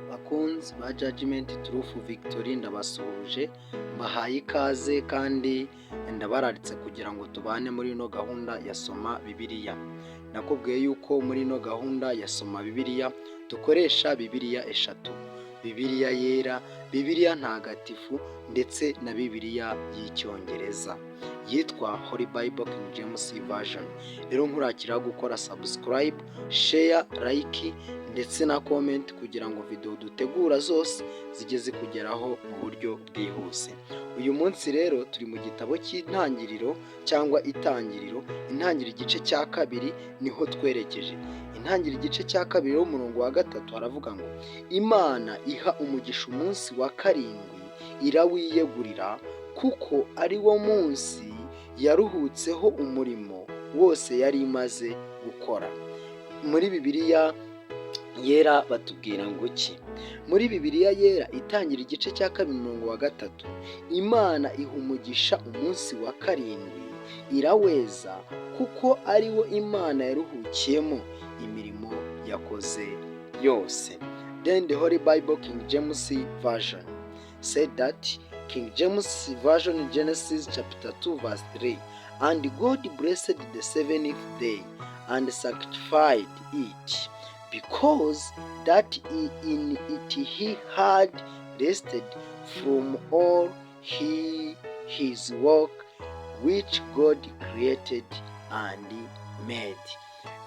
Bakunzi ba Judgment Truth Victory, ndabasuhuje mbahaye ikaze kandi ndabararitse kugira ngo tubane muri ino gahunda ya Soma Bibiliya. Nakubwiye yuko muri ino gahunda ya Soma Bibiliya dukoresha Bibiliya eshatu: Bibiliya yera, Bibiliya ntagatifu ndetse na Bibiliya y'icyongereza yitwa Holy Bible King James Version. Rero nkurakira gukora subscribe, share, like ndetse na comment kugira ngo video dutegura zose zijye zikugeraho mu buryo bwihuse. Uyu munsi rero turi mu gitabo cy'intangiriro cyangwa intangiriro igice cya kabiri niho twerekeje. Intangiriro igice cya kabiri umurongo wa 3 haravuga ngo Imana iha umugisha umunsi wa karindwi irawiyegurira kuko ari wo munsi yaruhutseho umurimo wose yari imaze gukora. Muri Bibiliya yera batubwira ngo ki? Muri Bibiliya yera itangira igice cya kabiri umurongo wa 3, Imana iha umugisha umunsi wa karindwi iraweza kuko ari wo Imana yaruhukiyemo imirimo yakoze yose. Then the Holy Bible King James Version said that King James Version Genesis chapter 2 verse 3, and God blessed the seventh day and sanctified it, because that in it he had rested from all his work which God created and made.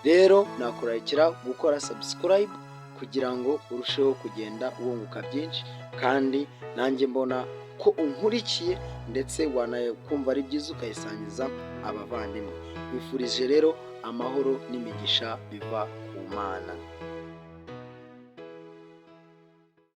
Rero nakurarikira gukora subscribe kugira ngo urusheho kugenda wunguka byinshi, kandi nanjye mbona ko unkurikiye ndetse wanakumva ari byiza ukayisangiza abavandimwe. Wifurije rero amahoro n'imigisha biva ku Mana.